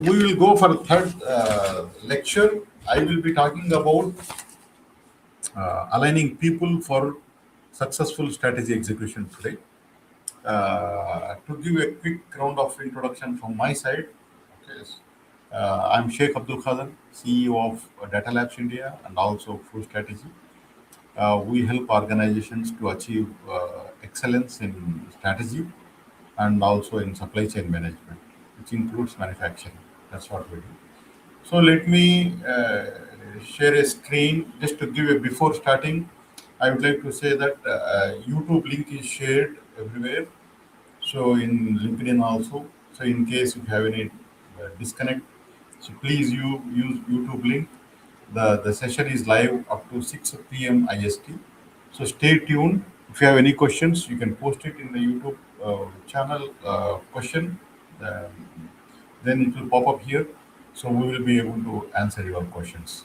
We will go for third lecture. I will be talking about aligning people for successful strategy execution today. To give a quick round of introduction from my side, okay, I'm Sheikh Abdul Khader, CEO of Data Labs India and also Full Strategy. We help organizations to achieve excellence in strategy and also in supply chain management, which includes manufacturing. That's what we do. So let me share a screen just to give a before starting. I would like to say that YouTube link is shared everywhere. So in LinkedIn also. So in case if you have any disconnect, so please you use YouTube link. The session is live up to 6 p.m. IST. So stay tuned. If you have any questions, you can post it in the YouTube channel question. Um, then it will pop up here. So we will be able to answer your questions.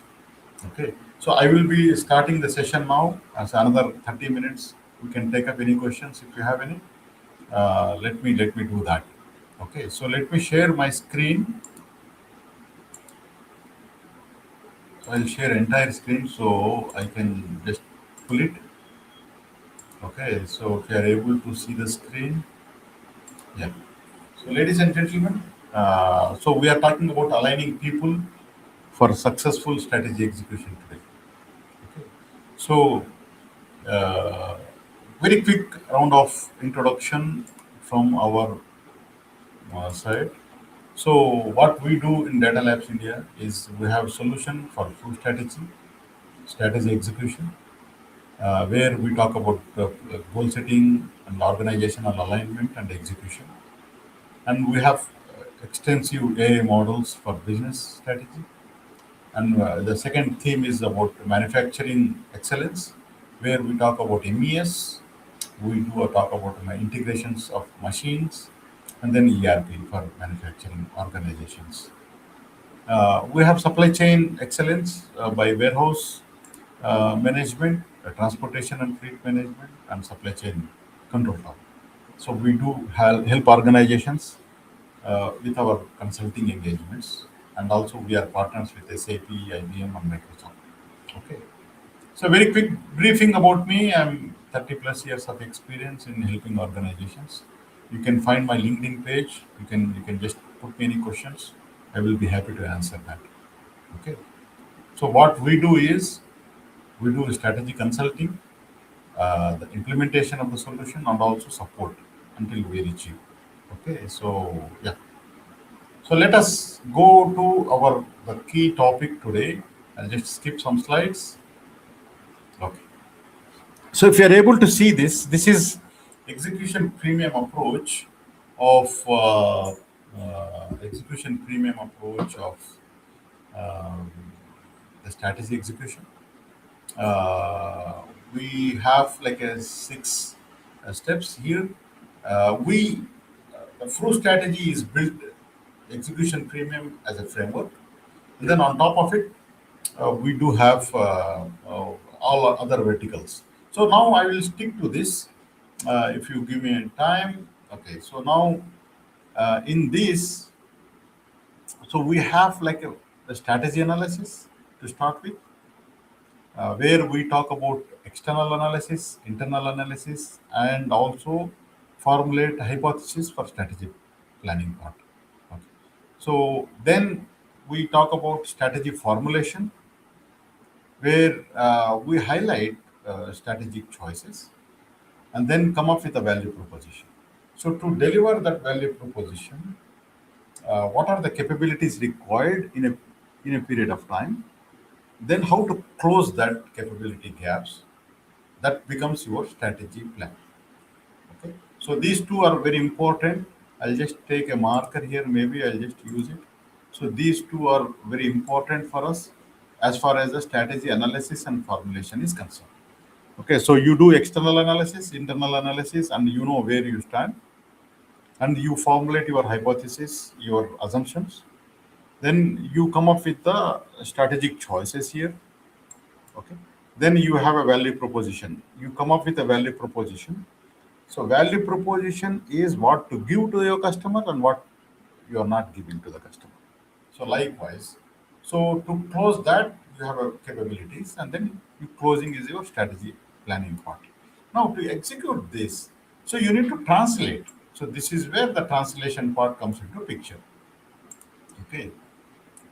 Okay. So I will be starting the session now. As another 30 minutes, we can take up any questions if you have any. Let me do that. Okay. So let me share my screen. So I'll share entire screen so I can just pull it. Okay. So if you are able to see the screen, yeah. So ladies and gentlemen, so we are talking about aligning people for successful strategy execution today. Okay. So uh, very quick round of introduction from our side. So what we do in Data Labs India is we have a solution for full strategy execution, where we talk about goal setting and organizational alignment and execution. And we have extensive AI models for business strategy. And the second theme is about manufacturing excellence, where we talk about MES, we do a talk about integrations of machines, and then ERP for manufacturing organizations. We have supply chain excellence by warehouse management, transportation and fleet management, and supply chain control tower. So we do help organizations with our consulting engagements, and also we are partners with SAP, IBM, and Microsoft. Okay. So very quick briefing about me. I'm 30 plus years of experience in helping organizations. You can find my LinkedIn page. You can just put me any questions. I will be happy to answer that. Okay. So what we do is we do strategy consulting, the implementation of the solution, and also support until we reach you. Okay. So yeah. So let us go to our the key topic today. I'll just skip some slides. Okay. So if you are able to see this, this is execution premium approach of execution premium approach of um, the strategy execution. Uh, we have like a six steps here. We The full strategy is built execution premium as a framework, and then on top of it, we do have all our other verticals. So now I will stick to this. If you give me time, okay. So now in this, so we have like a strategy analysis to start with, where we talk about external analysis, internal analysis, and also formulate hypothesis for strategic planning part. Okay. So then we talk about strategy formulation, where we highlight strategic choices and then come up with a value proposition. So to deliver that value proposition, what are the capabilities required in a period of time? Then how to close that capability gaps? That becomes your strategy plan. Okay. So these two are very important. I'll just take a marker here. Maybe I'll just use it. So these two are very important for us as far as the strategy analysis and formulation is concerned. Okay, so you do external analysis, internal analysis, and you know where you stand, and you formulate your hypothesis, your assumptions. Then you come up with the strategic choices here. Okay, then you have a value proposition. You come up with a value proposition. So value proposition is what to give to your customer and what you are not giving to the customer. So likewise, so to close that, you have a capabilities, and then you closing is your strategy planning part. Now to execute this, so you need to translate. So this is where the translation part comes into picture. Okay.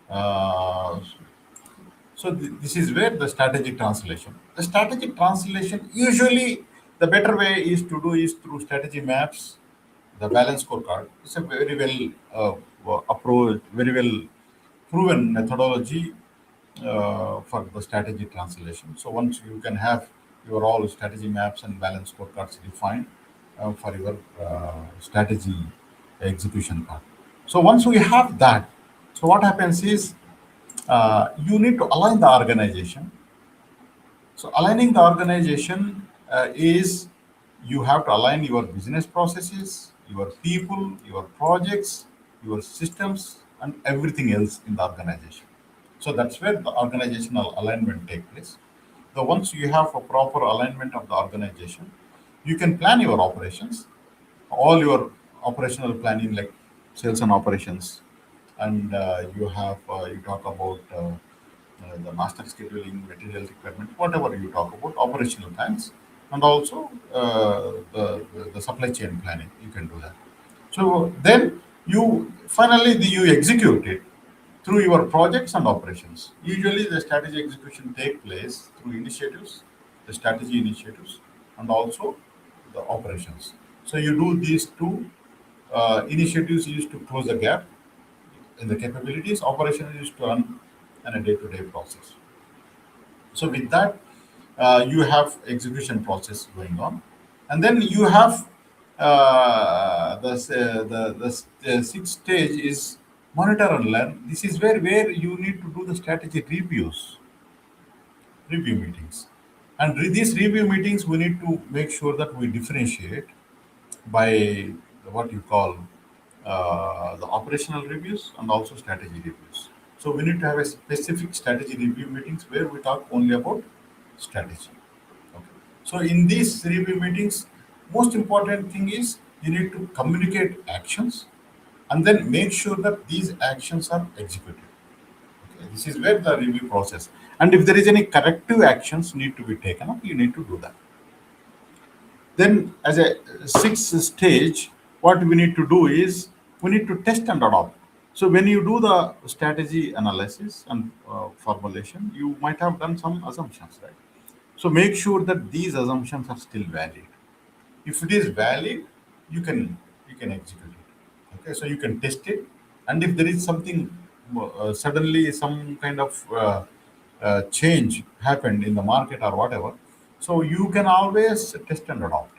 Uh, this is where the strategic translation. The strategic translation usually the better way is to do is through strategy maps, the balance scorecard. It's a very well approach, very well proven methodology for the strategy translation. So once you can have your all strategy maps and balance scorecards defined for your strategy execution part. So once we have that, so what happens is you need to align the organization. So aligning the organization is you have to align your business processes, your people, your projects, your systems, and everything else in the organization. So that's where the organizational alignment takes place. So once you have a proper alignment of the organization, you can plan your operations, all your operational planning like sales and operations, and you talk about the master scheduling, material requirement, whatever you talk about, operational plans, and also the supply chain planning. You can do that. So then you execute it through your projects and operations. Usually, the strategy execution take place through initiatives, the strategy initiatives, and also the operations. So you do these two initiatives used to close the gap in the capabilities. Operations used to run on a day-to-day process. So with that, you have execution process going on, and then you have the sixth stage is monitor and learn. This is where you need to do the strategy review meetings, and these review meetings we need to make sure that we differentiate by what you call the operational reviews and also strategy reviews. So we need to have a specific strategy review meetings where we talk only about strategy. Okay. So in these review meetings, most important thing is you need to communicate actions and then make sure that these actions are executed. Okay. This is where the review process. And if there is any corrective actions need to be taken up, you need to do that. Then, as a sixth stage, what we need to do is we need to test and adopt. So, when you do the strategy analysis and formulation, you might have done some assumptions, right? So, make sure that these assumptions are still valid. If it is valid, you can execute it. Okay, so you can test it, and if there is something suddenly some kind of change happened in the market or whatever, so you can always test and adopt.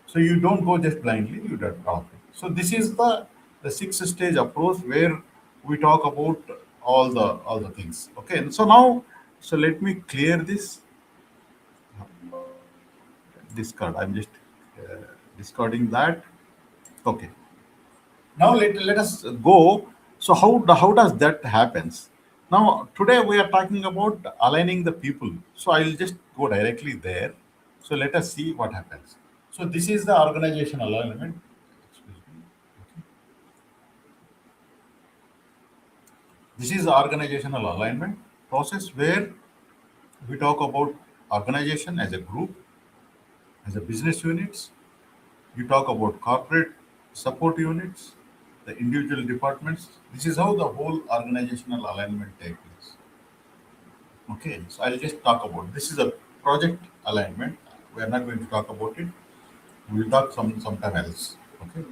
So you don't go just blindly, you adopt it. So this is the sixth stage approach where we talk about all the things. Okay, and so now so let me clear this discard. I'm just discarding that. Okay. Now let us go. So how does that happens? Now today we are talking about aligning the people. So I'll just go directly there. So let us see what happens. So this is the organizational alignment. Excuse me. This is the organizational alignment process where we talk about organization as a group, as a business units. You talk about corporate support units, the individual departments. This is how the whole organizational alignment takes place. Okay, so I'll just talk about this is a project alignment. We are not going to talk about it. We'll talk sometime else. Okay.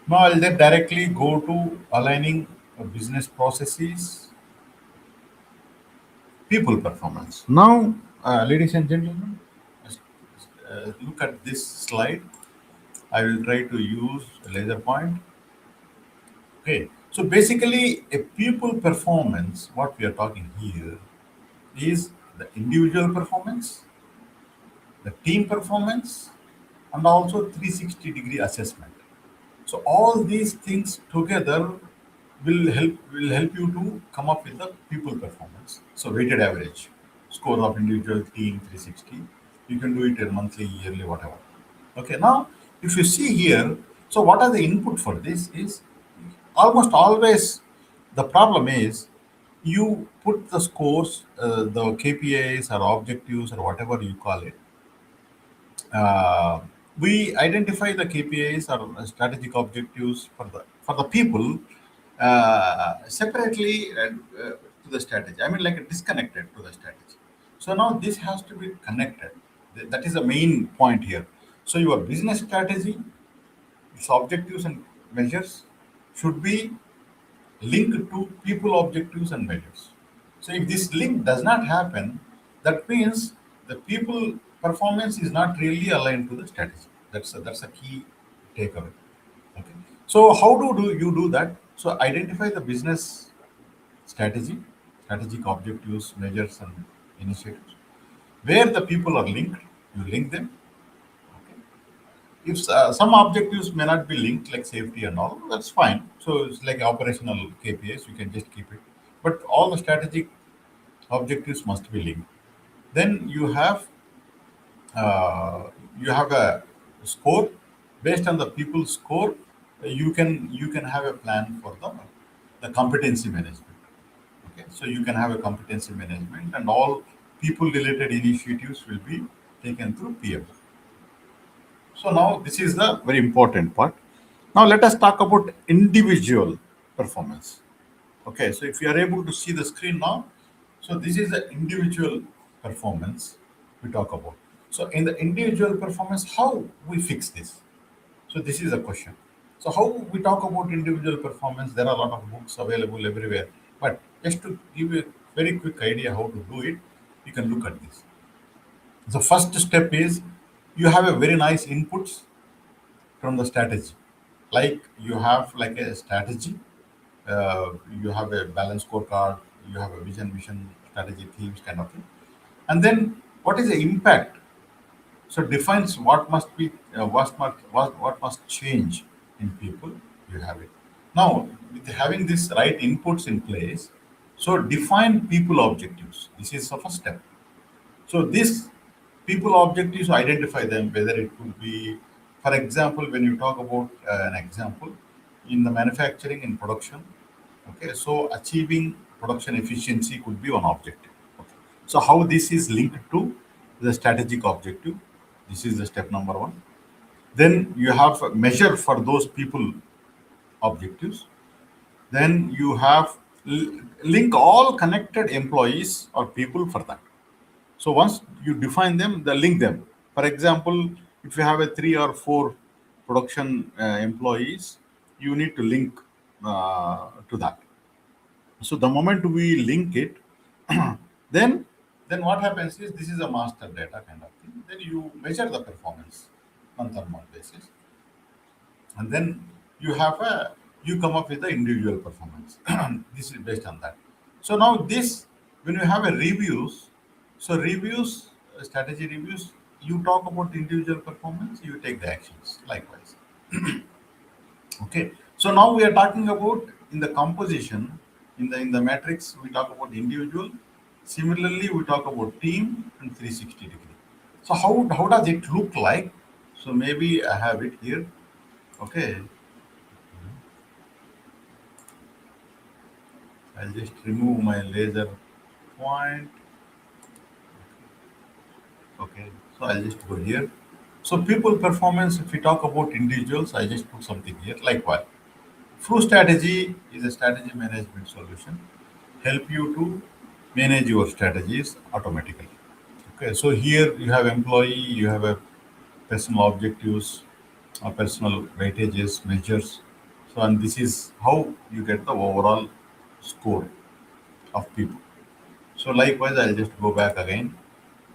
Now I'll then directly go to aligning business processes, people performance. Now, ladies and gentlemen, look at this slide. I will try to use a laser point. Okay. So basically, a people performance, what we are talking here, is the individual performance, the team performance, and also 360-degree assessment. So all these things together will help you to come up with the people performance. So weighted average score of individual team 360. You can do it in monthly, yearly, whatever. Okay. Now, if you see here, so what are the input for this is almost always The problem is you put the scores, the KPIs or objectives or whatever you call it. Uh, we identify the KPIs or strategic objectives for the people separately to the strategy. I mean, like disconnected to the strategy. So now this has to be connected. That is the main point here. So your business strategy, its objectives and measures should be linked to people objectives and measures. So if this link does not happen, that means the people performance is not really aligned to the strategy. That's a key takeaway. Okay. So how do you do that? So identify the business strategy, strategic objectives, measures, and initiatives. Where the people are linked, you link them. Okay. If some objectives may not be linked, like safety and all, that's fine. So it's like operational KPIs, you can just keep it. But all the strategic objectives must be linked. Then uh, you have a score based on the people's score. You can have a plan for the competency management. Okay, so you can have a competency management, and all people related initiatives will be taken through PM. So now this is the very important part. Now let us talk about individual performance. Okay, so if you are able to see the screen now, so this is the individual performance we talk about. So in the individual performance, how we fix this? So this is a question. So how we talk about individual performance? There are a lot of books available everywhere, but just to give you a very quick idea how to do it, you can look at this. The first step is you have a very nice inputs from the strategy. Like you have like a strategy, you have a balance scorecard, you have a vision, mission, strategy, themes, kind of thing. And then what is the impact? So defines what must be, what must change in people. You have it now with having this right inputs in place. So define people objectives. This is the first step. So this people objectives, identify them, whether it could be, for example, when you talk about an example in the manufacturing in production, okay, so achieving production efficiency could be one objective. Okay. So how this is linked to the strategic objective, this is the step number one. Then you have a measure for those people objectives. Then you have link all connected employees or people for that. So once you define them, the link them. For example, if you have a 3 or 4 production employees, you need to link to that. So the moment we link it, then then what happens is this is a master data kind of thing. Then you measure the performance month on month basis, and then you come up with the individual performance. This is based on that. So now this, when you have a reviews, so reviews, strategy reviews, you talk about individual performance, you take the actions likewise. Okay. So now we are talking about in the composition, in the matrix, we talk about individual. Similarly, we talk about team and 360-degree. So how does it look like? So maybe I have it here. Okay. I'll just remove my laser point. Okay. So I'll just go here. So people performance, if we talk about individuals, I just put something here. Likewise. Flow strategy is a strategy management solution. Help you to manage your strategies automatically. Okay, so here you have employee, you have a personal objectives, personal weightages, measures. So, and this is how you get the overall score of people. So, likewise, I'll just go back again.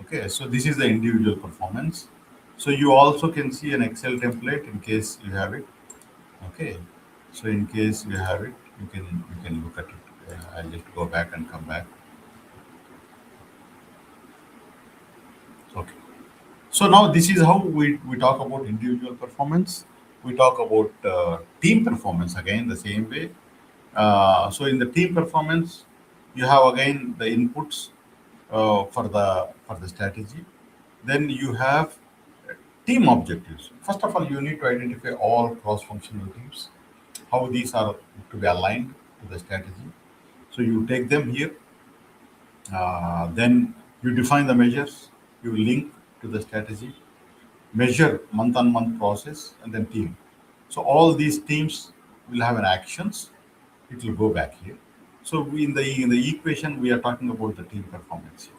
Okay, so this is the individual performance. So, you also can see an Excel template in case you have it. Okay, so in case you have it, you can look at it. I'll just go back and come back. Okay. So now this is how we talk about individual performance. We talk about team performance again the same way. So in the team performance, you have again the inputs for the strategy. Then you have team objectives. First of all, you need to identify all cross-functional teams, how these are to be aligned. to the strategy. So you take them here, then you define the measures, you link to the strategy, measure month on month process, and then team. So all these teams will have an actions. It will go back here. So in the equation we are talking about the team performance here.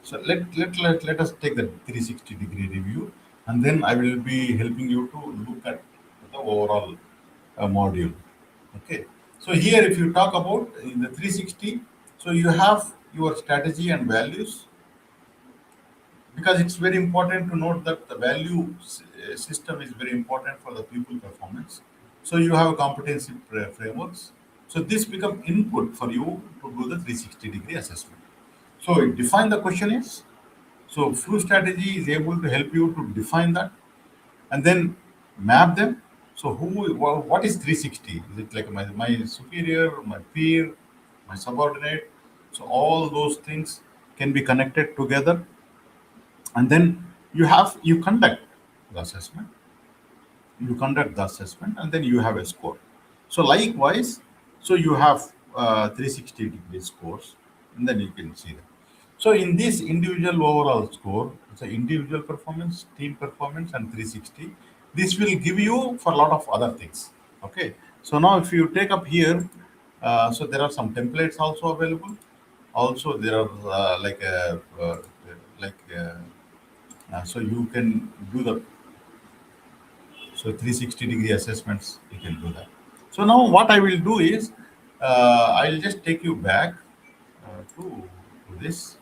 So let us take the 360-degree review, and then I will be helping you to look at the overall module. Okay. So here, if you talk about in the 360, so you have your strategy and values, because it's very important to note that the value system is very important for the people performance. So you have competency frameworks. So this become input for you to do the 360-degree assessment. So define the question is, so Flu strategy is able to help you to define that and then map them. So what is 360? Is it like my superior, my peer, my subordinate? So all those things can be connected together, and then you conduct the assessment, and then you have a score. So likewise, so you have 360-degree scores, and then you can see that. So in this individual overall score, it's an individual performance, team performance, and 360. This will give you for a lot of other things. Okay. So now if you take up here, so there are some templates also available. Also there are so you can do the, so 360-degree assessments, you can do that. So now what I will do is, I'll just take you back to this.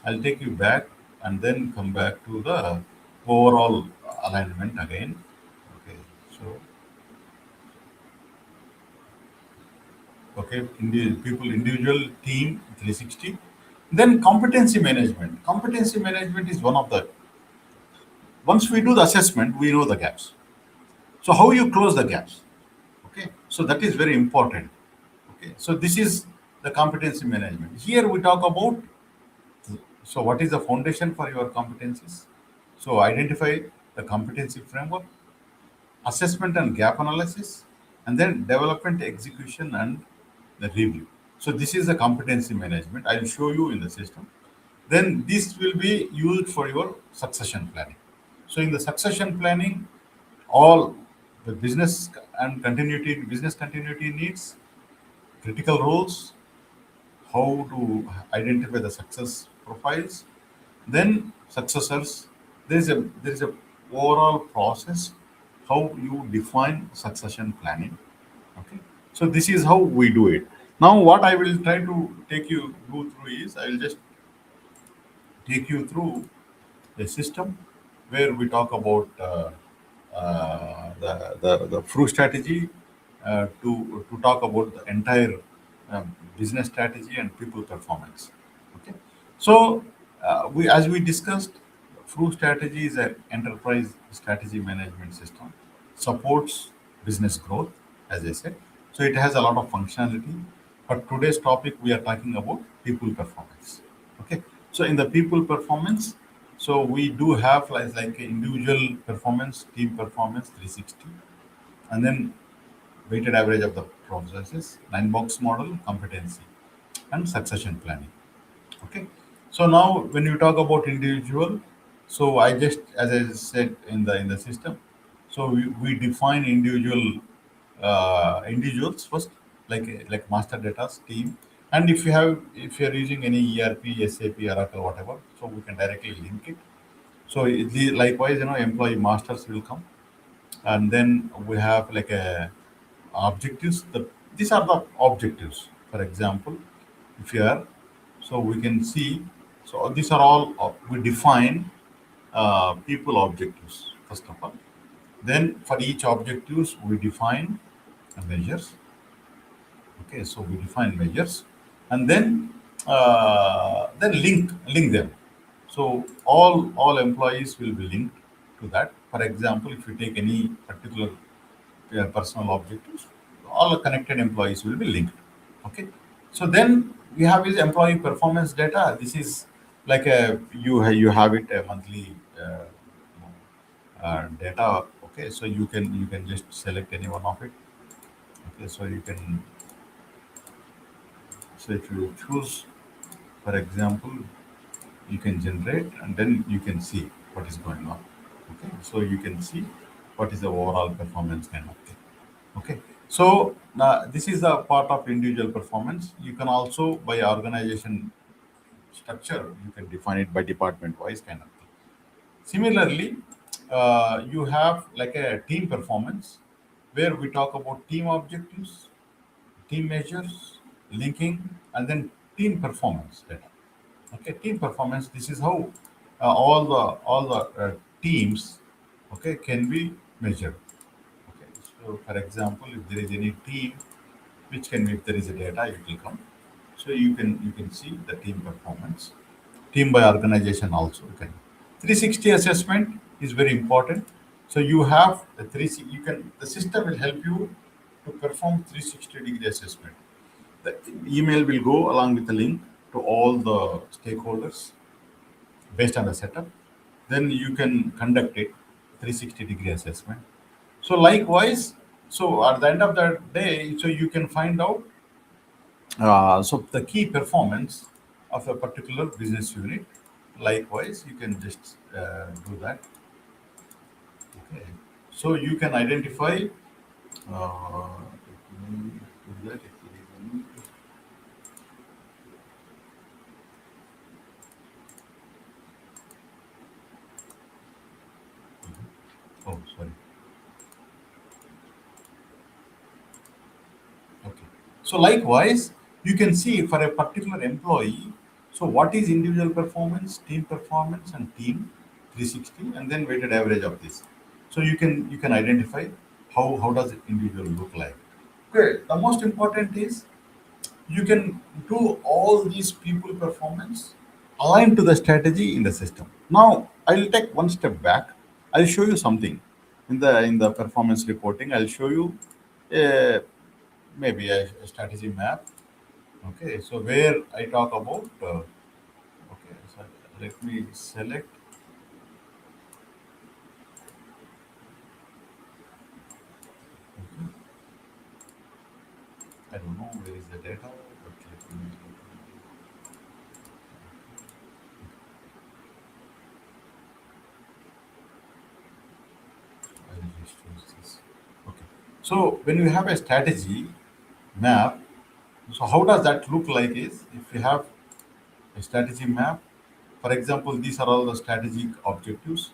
I'll take you back and then come back to the overall alignment again. Okay, so okay, individual, team, 360. Then competency management. Competency management is one of the, once we do the assessment, we know the gaps. So how you close the gaps? Okay, so that is very important. Okay, so this is the competency management. Here we talk about, so what is the foundation for your competencies? So identify the competency framework, assessment and gap analysis, and then development, execution, and the review. So this is the competency management. I will show you in the system. Then this will be used for your succession planning. So in the succession planning, all the business continuity needs, critical roles, how to identify the success profiles, then successors. There is a overall process how you define succession planning. Okay, so this is how we do it. Now what I will try to take you go through is, I will just take you through a system where we talk about the FRU strategy, to talk about the entire business strategy and people performance. Okay, so we as we discussed, FRU strategy is an enterprise strategy management system, supports business growth, as I said. So it has a lot of functionality. But today's topic we are talking about people performance. Okay, so in the people performance, so we do have like individual performance, team performance, 360, and then weighted average of the processes, nine box model, competency, and succession planning. Okay. So now when you talk about individual, so I just, as I said, in the system, so we define individuals first, like master data team, and if you are using any ERP, SAP, Oracle, whatever, so we can directly link it. So likewise, employee masters will come, and then we have like a objectives. These are the objectives. For example, if you are, so we can see, so these are all we define people objectives first of all. Then for each objectives we define measures. Okay, so we define measures, and then link them. So all employees will be linked to that. For example, if you take any particular personal objectives, all the connected employees will be linked. Okay, so then we have is employee performance data. This is like a you have it a monthly data. Okay, so you can just select any one of it. Okay, so you can So if you choose, for example, you can generate and then you can see what is going on. Okay, so you can see what is the overall performance kind of thing. Okay, so now this is the part of individual performance. You can also by organization structure, you can define it by department wise kind of thing. Similarly, you have like a team performance where we talk about team objectives, team measures, linking, and then team performance data. Okay, team performance. This is how all the teams, okay, can be measured. Okay, so for example, if there is any team, which can be if there is a data, it will come. So you can see the team performance, team by organization also. You can 360 assessment is very important. So you have the you can the system will help you to perform 360-degree assessment. The email will go along with the link to all the stakeholders based on the setup. Then you can conduct it 360-degree assessment. So likewise, so at the end of the day, so you can find out so the key performance of a particular business unit. Likewise, you can just do that. Okay. So you can identify. Let me do that if there is any. Oh, sorry. Okay. So likewise, you can see for a particular employee, so what is individual performance, and team 360, and then weighted average of this. So you can identify how does individual look like. Okay. The most important is you can do all these people performance aligned to the strategy in the system. Now I'll take one step back. I'll show you something in the performance reporting. I'll show you uh, maybe a strategy map. Okay, so where I talk about, okay, so let me select. I don't know where is the data, but I'll just choose this. Okay, so when you have a strategy map, so how does that look like is if you have a strategy map, for example, these are all the strategic objectives.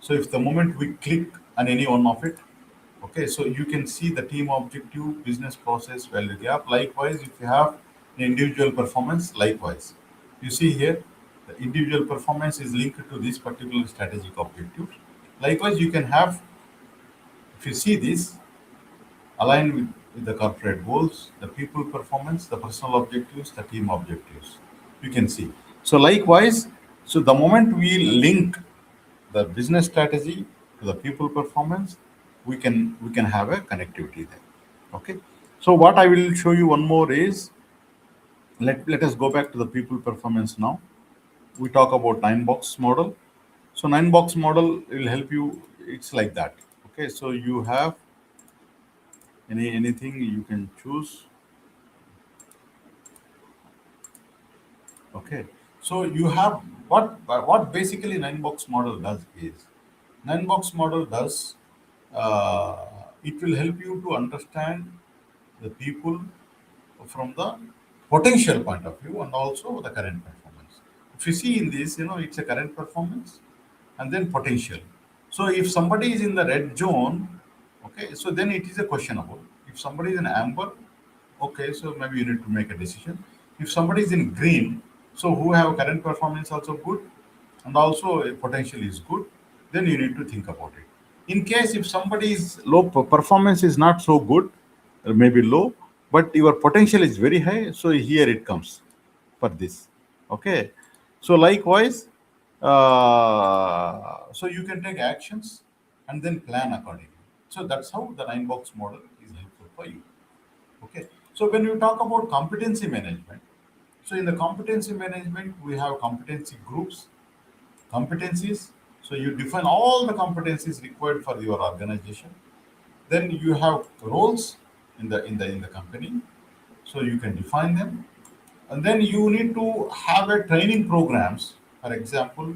So if the moment we click on any one of it, okay, so you can see the team objective, business process, value gap. Likewise, if you have an individual performance, likewise. You see here, the individual performance is linked to this particular strategic objective. Likewise, you can have, if you see this, align with the corporate goals, the people performance, the personal objectives, the team objectives. You can see. So likewise, so the moment we link the business strategy to the people performance, we can have a connectivity there. Okay. So what I will show you one more is let us go back to the people performance now. We talk about nine box model. So nine box model will help you. It's like that. Okay. So you have anything you can choose. Okay. So you have what basically nine box model does is nine box model does uh, it will help you to understand the people from the potential point of view and also the current performance. If you see in this, it's a current performance and then potential. So if somebody is in the red zone, okay, so then it is a questionable. If somebody is in amber, okay, so maybe you need to make a decision. If somebody is in green, so who have current performance also good and also a potential is good, then you need to think about it. In case if somebody is low performance is not so good, maybe low, but your potential is very high, so here it comes for this. Okay, so likewise, so you can take actions and then plan accordingly. So that's how the nine box model is helpful for you. Okay. So when you talk about competency management, so in the competency management, we have competency groups, competencies. So you define all the competencies required for your organization. Then you have roles in the company. So you can define them. And then you need to have a training programs, for example.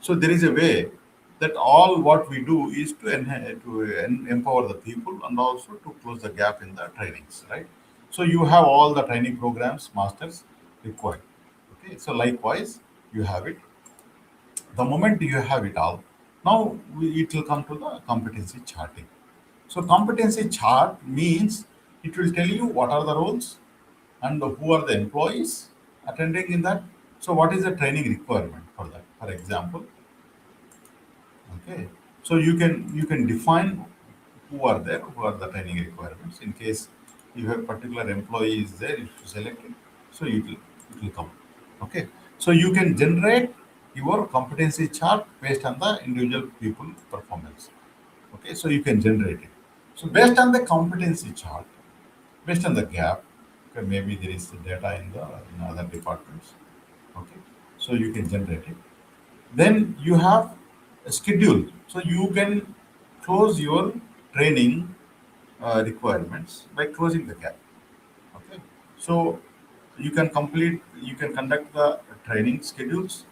So there is a way that all what we do is to, empower the people and also to close the gap in the trainings, right? So you have all the training programs, masters required. Okay, so likewise, you have it. The moment you have it all, now it will come to the competency charting. So competency chart means it will tell you what are the roles and who are the employees attending in that. So what is the training requirement for that? For example, okay. So you can define who are there, who are the training requirements. In case you have particular employees there, if you select it, so it will come. Okay. So you can generate your competency chart based on the individual people performance. Okay. So you can generate it. So based on the competency chart, based on the gap, okay, maybe there is data in other departments. Okay. So you can generate it. Then you have a schedule. So you can close your training requirements by closing the gap. Okay. So you can conduct the training schedules,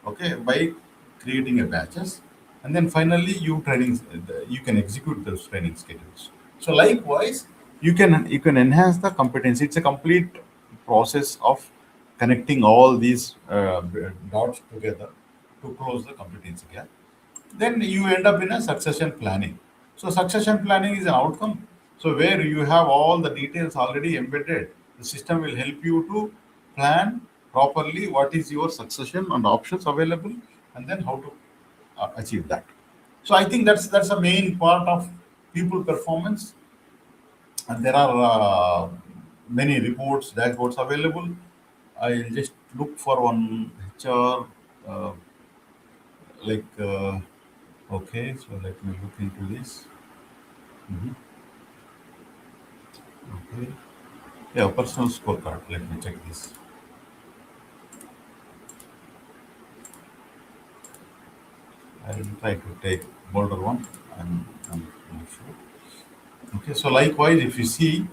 okay, by creating a batches, and then finally you can execute those training schedules. So likewise, you can enhance the competency. It's a complete process of connecting all these dots together to close the competency gap. Then you end up in a succession planning. So succession planning is an outcome. So where you have all the details already embedded, the system will help you to plan properly what is your succession and options available, and then how to achieve that. So I think that's a main part of people performance, and there are many reports, dashboards available. I'll just look for one HR, uh, like. Okay, so let me look into this. Mhm. Okay. Yeah, personal scorecard. Let me check this. I will try to take bolder one. I'm not sure. Okay, so likewise, if you see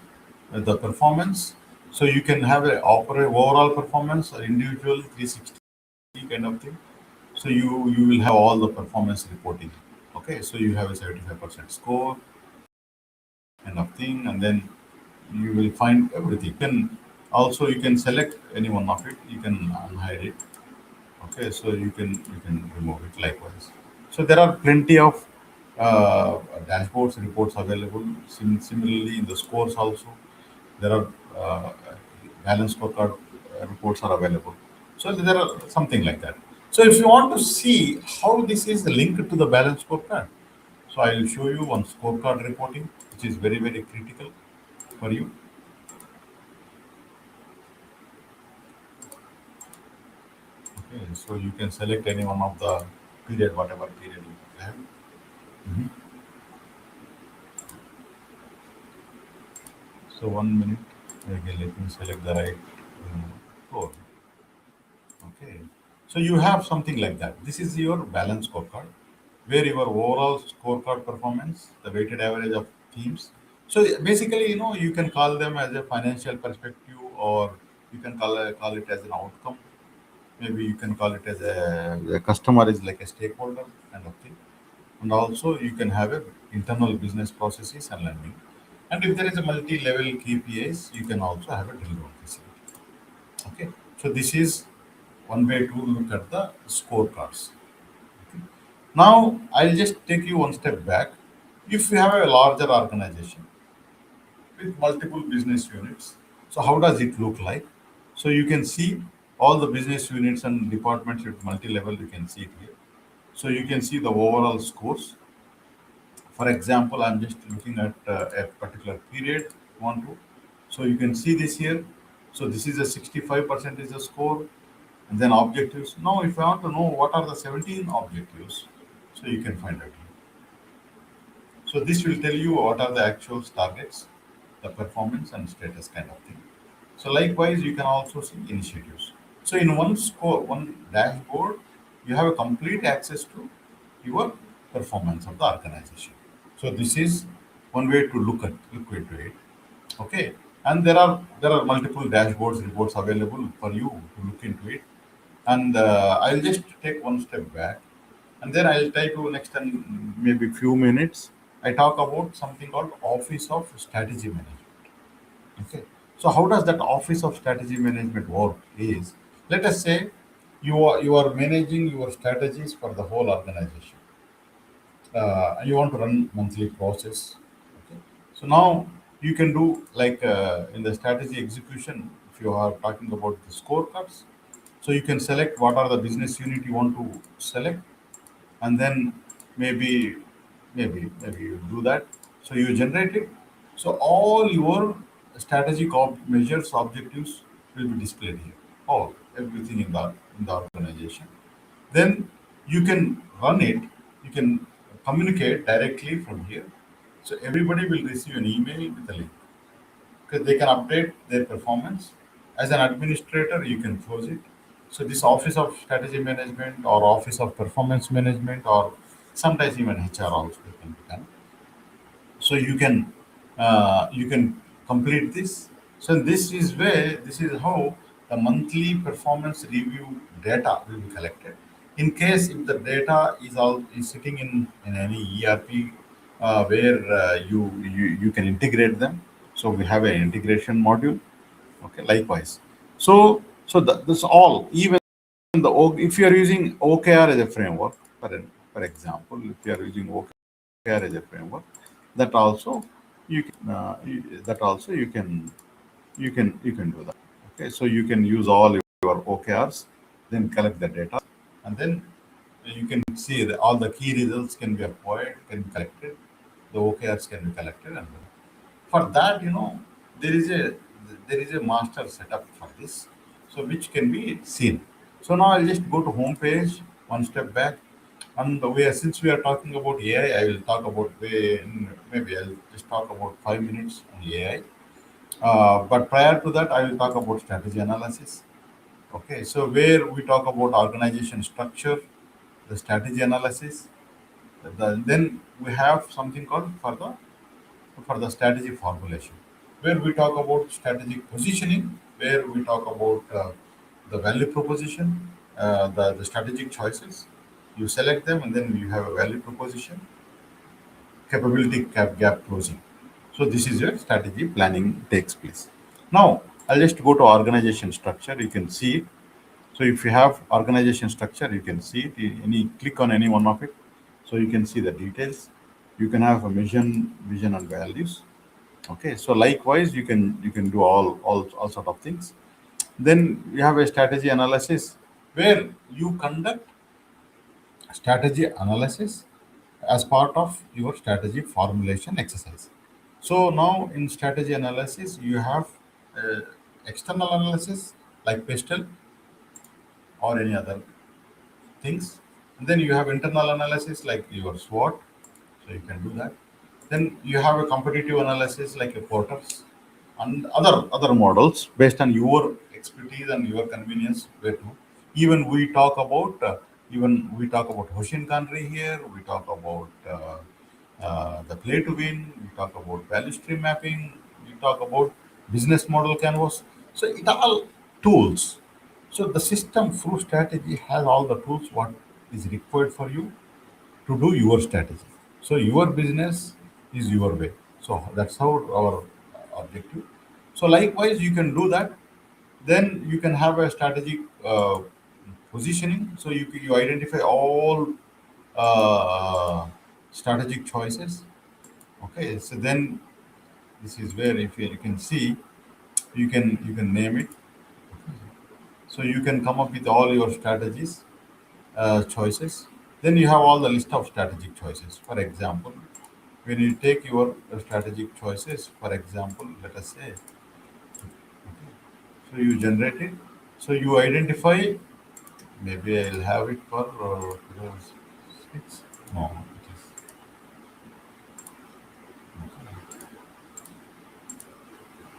the performance, so you can have a overall performance, or individual 360 kind of thing. So you will have all the performance reporting. Okay, so you have a 75% score kind of thing, and then you will find everything. You can select any one of it. You can unhide it. Okay, so you can remove it likewise. So there are plenty of dashboards, reports available. Similarly, in the scores also, there are balance scorecard reports are available. So there are something like that. So if you want to see how this is linked to the balance scorecard, so I will show you one scorecard reporting, which is very critical for you. Okay, so you can select any one of the period, whatever period you have. Mhm. So 1 minute. Okay, let me select the right floor. Okay. So you have something like that. This is your balance scorecard, where your overall scorecard performance, the weighted average of teams. So basically, you can call them as a financial perspective, or you can call it as an outcome. Maybe you can call it as a customer is like a stakeholder kind of thing. And also you can have a internal business processes and learning. And if there is a multi-level KPIs, you can also have a drill down facility. Okay, so this is one way to look at the scorecards. Now I'll just take you one step back. If you have a larger organization with multiple business units, so how does it look like? So you can see all the business units and departments with multi-level. You can see it here. So you can see the overall scores. For example, I'm just looking at a particular period. Want to, so you can see this here. So this is a 65% is the score, and then objectives. Now, if I want to know what are the 17 objectives, so you can find out. So this will tell you what are the actual targets, the performance and status kind of thing. So likewise, you can also see initiatives. So in one score, one dashboard, you have a complete access to your performance of the organization. So this is one way to look into it. Okay. and there are multiple dashboards reports available for you to look into it. And I'll just take one step back, and then I'll try to next and maybe few minutes I talk about something called Office of Strategy Management. Okay, so how does that Office of Strategy Management work? Is, let us say you are managing your strategies for the whole organization. You want to run monthly process. Okay. So now you can do like in the strategy execution, if you are talking about the scorecards, so you can select what are the business unit you want to select, and then maybe maybe you do that. So you generate it. So all your strategic measures, objectives will be displayed here. All everything in the organization. Then you can run it. You can communicate directly from here. So everybody will receive an email with a link because they can update their performance. As an administrator, you can close it. So this Office of Strategy Management or Office of Performance Management or sometimes even HR also can be done. So you can complete this. So this is how the monthly performance review data will be collected. In case if the data is sitting in any ERP where you can integrate them. So we have an integration module. Okay, likewise. This all, even if you are using OKR as a framework, for example, if you are using OKR as a framework, that also you can do that. Okay, so you can use all your OKRs, then collect the data, and then you can see that all the key results can be acquired, can be collected, the OKRs can be collected, and for that, there is a there is a master setup for this, so which can be seen. So now I'll just go to home page, one step back, and since we are talking about AI, I will talk about maybe I'll just talk about 5 minutes on AI. But prior to that, I will talk about strategy analysis. Okay, so where we talk about organization structure, the strategy analysis, then we have something called for the strategy formulation, where we talk about strategic positioning, where we talk about the value proposition, the strategic choices. You select them, and then you have a value proposition, capability gap closing. So this is where strategy planning takes place. Now I'll just go to organization structure. You can see it. So if you have organization structure, you can see it. Any click on any one of it, so you can see the details. You can have a mission, vision, and values. Okay, so likewise, you can do all sort of things. Then you have a strategy analysis where you conduct strategy analysis as part of your strategy formulation exercise. So now in strategy analysis, you have uh, external analysis like PESTEL or any other things. And then you have internal analysis like your SWOT, so you can do that. Then you have a competitive analysis like a Porter's and other models based on your expertise and your convenience. Where to even we talk about Hoshin Kanri here. We talk about the play to win. We talk about value stream mapping. We talk about business model canvas. So it all tools. So the system through strategy has all the tools what is required for you to do your strategy. So your business is your way. So that's how our objective. So likewise, you can do that. Then you can have a strategic positioning. So you identify all strategic choices. Okay. So then this is where if you can see, you can name it. So you can come up with all your strategies choices. Then you have all the list of strategic choices. For example, when you take your strategic choices, for example, let us say, so you generate it. So you identify, maybe I'll have it for 6. No, it is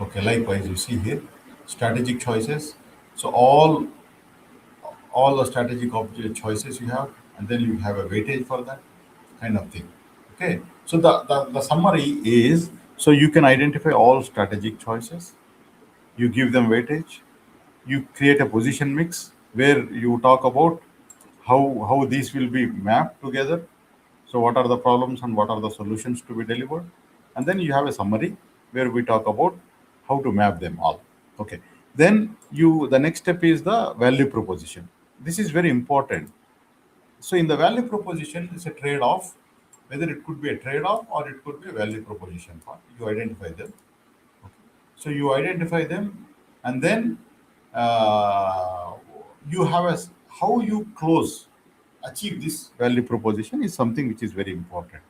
okay. Likewise, you see here strategic choices. So all the strategic choices you have, and then you have a weightage for that kind of thing. Okay, so the summary is So you can identify all strategic choices, you give them weightage, you create a position mix where you talk about how these will be mapped together. So what are the problems and what are the solutions to be delivered? And then you have a summary where we talk about how to map them all. Okay. Then the next step is the value proposition. This is very important. So in the value proposition, it's a trade-off. Whether it could be a trade-off or it could be a value proposition part. You identify them. So you identify them, and then uh, you have how you close achieve this value proposition is something which is very important.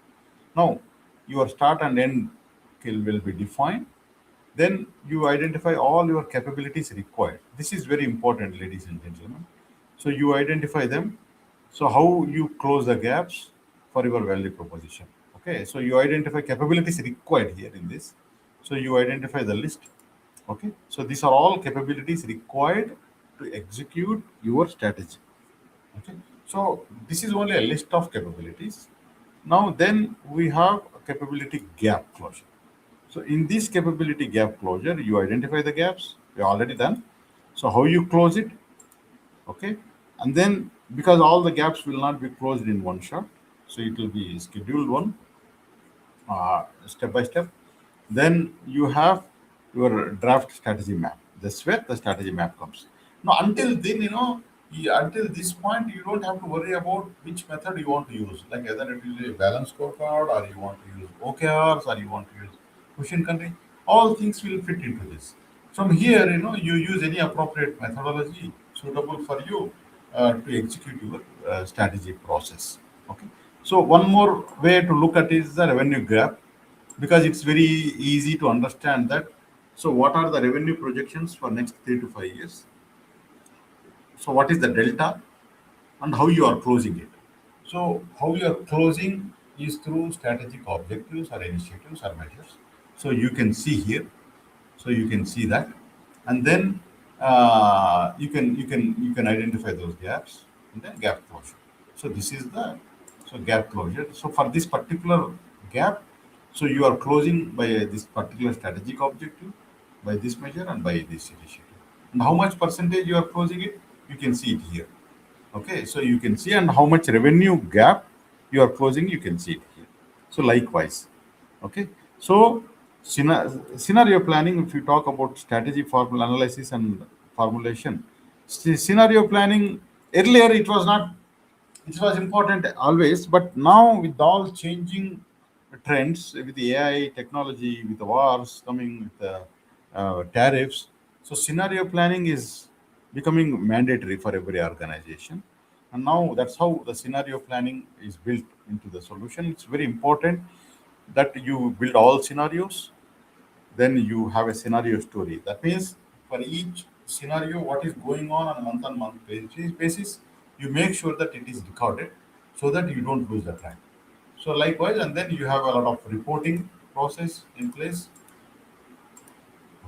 Now, your start and end will be defined. Then you identify all your capabilities required. This is very important, ladies and gentlemen. So you identify them. So how you close the gaps for your value proposition. Okay. So you identify capabilities required here in this. So you identify the list. Okay. So these are all capabilities required to execute your strategy. Okay. So this is only a list of capabilities. Now then we have a capability gap closure. So in this capability gap closure, you identify the gaps. We already done. So how you close it? Okay. And then because all the gaps will not be closed in one shot, so it will be scheduled one, step by step. Then you have your draft strategy map. That's where the strategy map comes. Now, until then, until this point, you don't have to worry about which method you want to use, like whether it is a balance scorecard or you want to use OKRs or you want to use question country. All things will fit into this. From here, you use any appropriate methodology suitable for you to execute your strategy process. Okay. So one more way to look at is the revenue gap, because it's very easy to understand that. So what are the revenue projections for next 3 to 5 years? So what is the delta and how you are closing it? So how you are closing is through strategic objectives or initiatives or measures. So you can see here. So you can see that, and then you can identify those gaps and then gap closure. So this is the gap closure. So for this particular gap, so you are closing by this particular strategic objective, by this measure and by this initiative. And how much percentage you are closing it, you can see it here. Okay, so you can see, and how much revenue gap you are closing, you can see it here. So likewise, okay. So scenario planning, if you talk about strategy formula analysis and formulation, scenario planning, earlier it was important always, but now with all changing trends, with the AI technology, with the wars coming, with the tariffs, so scenario planning is becoming mandatory for every organization. And now that's how the scenario planning is built into the solution. It's very important that you build all scenarios, then you have a scenario story. That means for each scenario, what is going on month basis, you make sure that it is recorded so that you don't lose the track. So likewise, and then you have a lot of reporting process in place.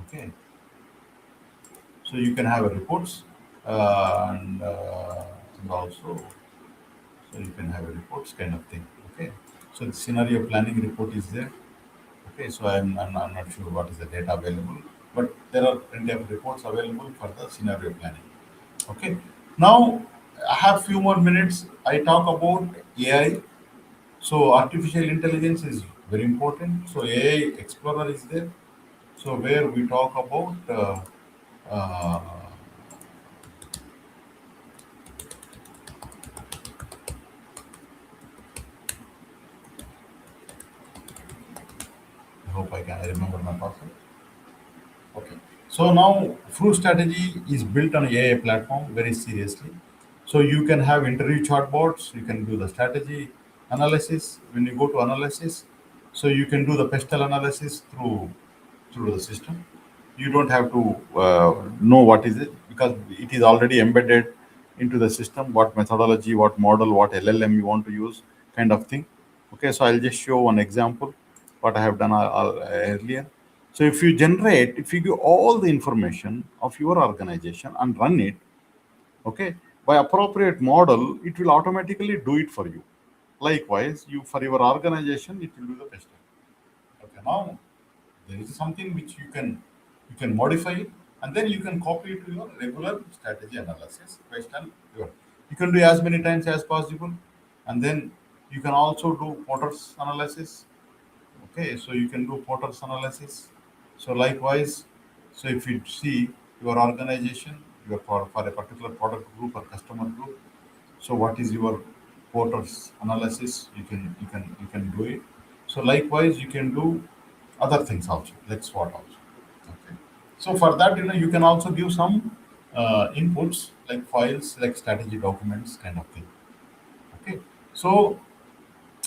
Okay, so you can have a reports and also so you can have a reports kind of thing. Okay, so the scenario planning report is there. Okay, so I'm not sure what is the data available, but there are plenty of reports available for the scenario planning. Okay, now I have few more minutes. I talk about AI. So artificial intelligence is very important. So AI Explorer is there. So where we talk about, uh, I hope I remember my password. Okay. So now Flu Strategy is built on AI platform very seriously. So you can have interview chatbots, you can do the strategy analysis. When you go to analysis, so you can do the pestle analysis through the system. You don't have to know what is it, because it is already embedded into the system. What methodology, what model, what LLM you want to use, kind of thing. Okay, so I'll just show one example what I have done earlier. So if you give all the information of your organization and run it, okay, by appropriate model, it will automatically do it for you. Likewise, you for your organization, it will do the best. Okay, now. There is something which you can modify it, and then you can copy it to your regular strategy analysis based on your. You can do as many times as possible, and then you can also do Potter's analysis. Okay, so you can do Potter's analysis. So likewise, so if you see your organization, your for a particular product group or customer group, so what is your Potter's analysis? You can do it. So likewise, you can do other things also, like SWOT also. Okay. So for that, you can also give some inputs like files, like strategy documents, kind of thing. Okay. So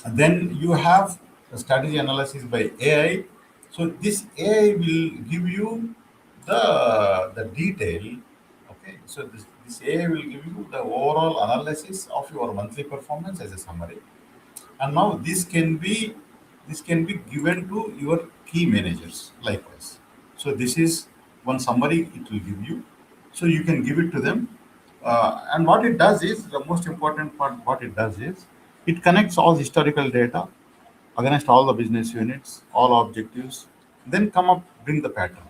then you have a strategy analysis by AI. So this AI will give you the detail. Okay, so this AI will give you the overall analysis of your monthly performance as a summary, and now this can be given to your key managers likewise. So this is one summary it will give you, so you can give it to them. And what it does is, the most important part, what it does is, it connects all historical data against all the business units, all objectives, then come up, bring the pattern.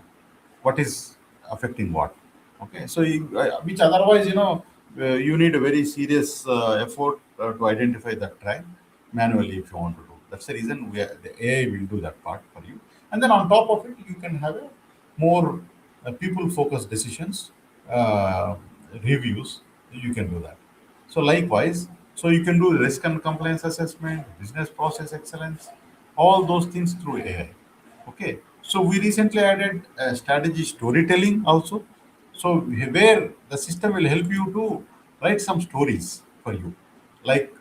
What is affecting what? Okay, so which otherwise, you need a very serious effort to identify that track manually if you want to do. That's the reason the AI will do that part for you. And then on top of it, you can have a more people-focused decisions, uh, reviews. You can do that. So likewise, so you can do risk and compliance assessment, business process excellence, all those things through AI. Okay. So we recently added strategy storytelling also. So where the system will help you to write some stories for you, like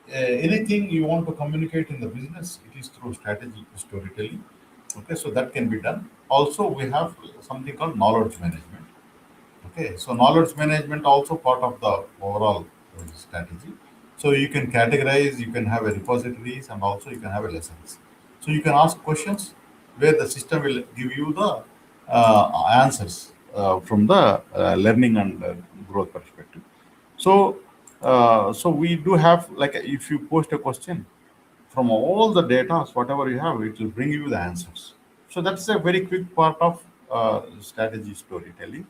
anything you want to communicate in the business, it is through strategy storytelling. Okay, so that can be done. Also, we have something called knowledge management. Okay, so knowledge management also part of the overall strategy. So you can categorize, you can have a repositories, and also you can have a lessons. So you can ask questions where the system will give you the answers from the learning and growth perspective. So, so we do have, like, if you post a question, from all the data, whatever you have, it will bring you the answers. So that's a very quick part of strategy storytelling.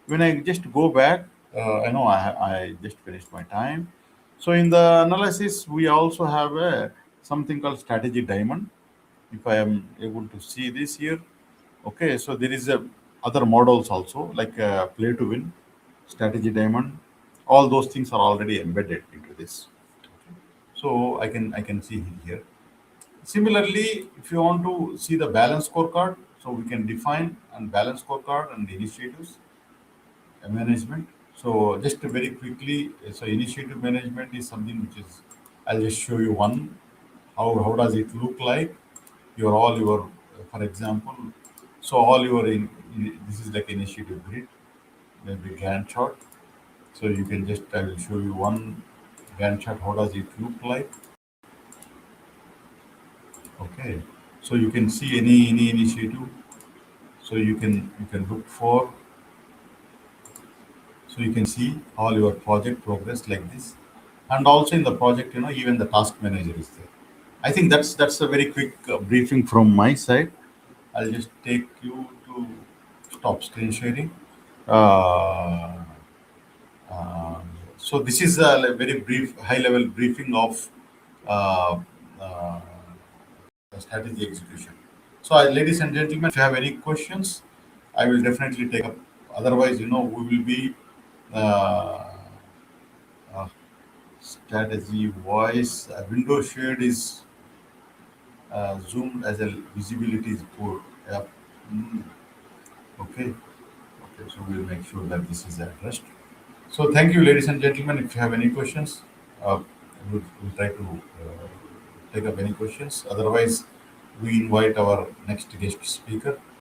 When I just go back, I know I just finished my time. So in the analysis, we also have something called strategy diamond. If I am able to see this here, okay. So there is a other models also, like play to win, strategy diamond. All those things are already embedded into this. So I can see here. Similarly, if you want to see the balance scorecard, so we can define and balance scorecard and initiatives management. So just very quickly, so initiative management is something which is, I'll just show you one. How does it look like? For example, so all your this is like initiative grid, maybe Gantt chart. So you can just, I will show you one Gantt chart. How does it look like? Okay, so you can see any initiative. So you can look for, so you can see all your project progress like this, and also in the project, even the task manager is there. I think that's a very quick briefing from my side. I'll just take you to stop screen sharing. Uh, uh, so this is a very brief, high level briefing of uh, uh, strategy execution. So, ladies and gentlemen, if you have any questions, I will definitely take up. Otherwise, we will be uh, uh, strategy voice. Window shared is zoomed as a visibility is poor. Yeah. Mm, okay. Okay. So we'll make sure that this is addressed. So thank you, ladies and gentlemen. If you have any questions, we'll try to take up any questions. Otherwise, we invite our next guest speaker.